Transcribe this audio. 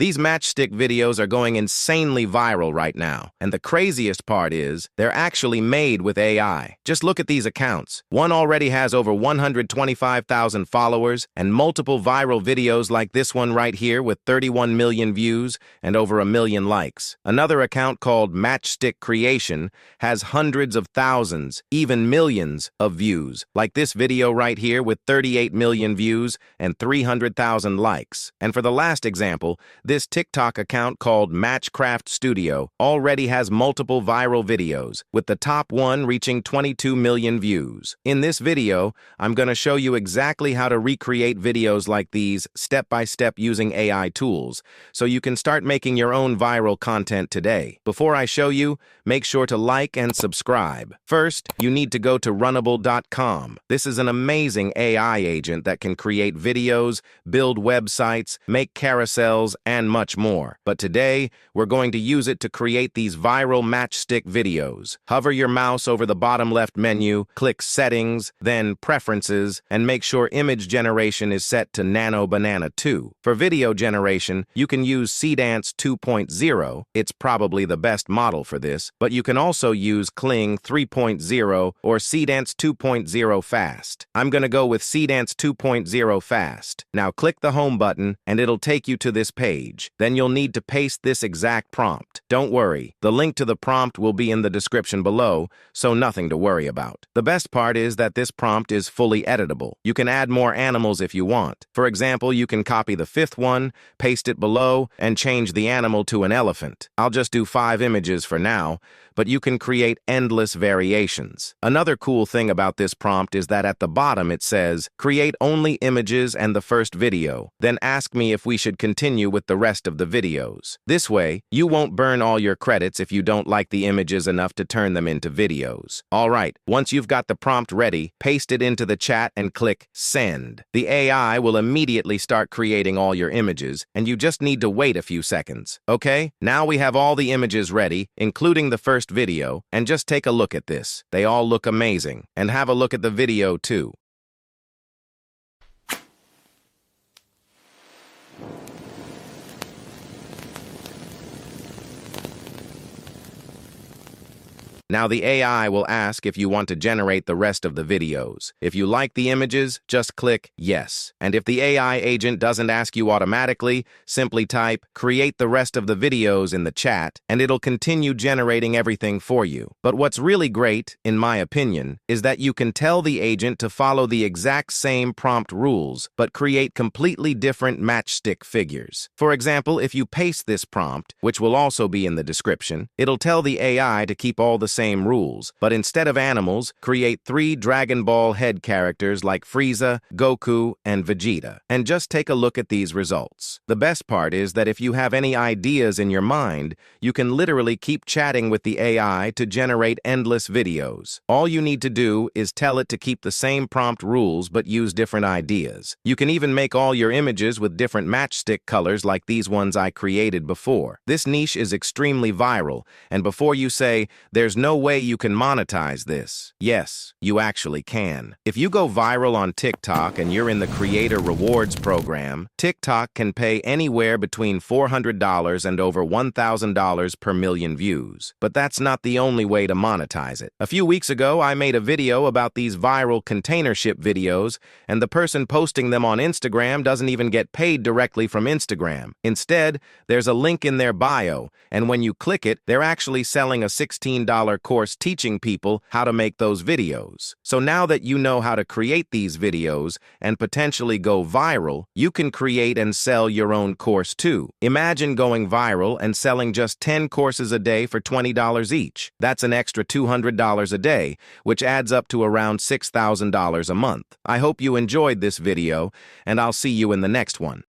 These Matchstick videos are going insanely viral right now, and the craziest part is, they're actually made with AI. Just look at these accounts. One already has over 125,000 followers, and multiple viral videos like this one right here with 31 million views and over 1 million likes. Another account called Matchstick Creation has hundreds of thousands, even millions of views, like this video right here with 38 million views and 300,000 likes. And for the last example, this TikTok account called Matchcraft Studio already has multiple viral videos, with the top one reaching 22 million views. In this video, I'm going to show you exactly how to recreate videos like these step by step using AI tools, so you can start making your own viral content today. Before I show you, make sure to like and subscribe. First, you need to go to Runable.com. This is an amazing AI agent that can create videos, build websites, make carousels, and much more. But today, we're going to use it to create these viral Matchstick videos. Hover your mouse over the bottom left menu, click Settings, then Preferences, and make sure image generation is set to Nano Banana 2. For video generation, you can use Seedance 2.0. It's probably the best model for this, but you can also use Kling 3.0 or Seedance 2.0 Fast. I'm going to go with Seedance 2.0 Fast. Now click the Home button, and it'll take you to this page. Then you'll need to paste this exact prompt. Don't worry, the link to the prompt will be in the description below, so nothing to worry about. The best part is that this prompt is fully editable. You can add more animals if you want. For example, you can copy the fifth one, paste it below, and change the animal to an elephant. I'll just do 5 images for now, but you can create endless variations. Another cool thing about this prompt is that at the bottom it says, create only images and the first video, then ask me if we should continue with the rest of the videos. This way, you won't burn all your credits if you don't like the images enough to turn them into videos. Alright, once you've got the prompt ready, paste it into the chat and click Send. The AI will immediately start creating all your images, and you just need to wait a few seconds. Okay, now we have all the images ready, including the first video, and just take a look at this. They all look amazing. And have a look at the video too. Now the AI will ask if you want to generate the rest of the videos. If you like the images, just click Yes. And if the AI agent doesn't ask you automatically, simply type Create the rest of the videos in the chat, and it'll continue generating everything for you. But what's really great, in my opinion, is that you can tell the agent to follow the exact same prompt rules, but create completely different Matchstick figures. For example, if you paste this prompt, which will also be in the description, it'll tell the AI to keep all the same rules, but instead of animals, create 3 Dragon Ball head characters like Frieza, Goku, and Vegeta. And just take a look at these results. The best part is that if you have any ideas in your mind, you can literally keep chatting with the AI to generate endless videos. All you need to do is tell it to keep the same prompt rules but use different ideas. You can even make all your images with different Matchstick colors like these ones I created before. This niche is extremely viral, and before you say, there's no way you can monetize this. Yes, you actually can. If you go viral on TikTok and you're in the Creator Rewards program, TikTok can pay anywhere between $400 and over $1,000 per million views. But that's not the only way to monetize it. A few weeks ago, I made a video about these viral container ship videos, and the person posting them on Instagram doesn't even get paid directly from Instagram. Instead, there's a link in their bio, and when you click it, they're actually selling a $16 course teaching people how to make those videos. So now that you know how to create these videos and potentially go viral, you can create and sell your own course too. Imagine going viral and selling just 10 courses a day for $20 each. That's an extra $200 a day, which adds up to around $6,000 a month. I hope you enjoyed this video, and I'll see you in the next one.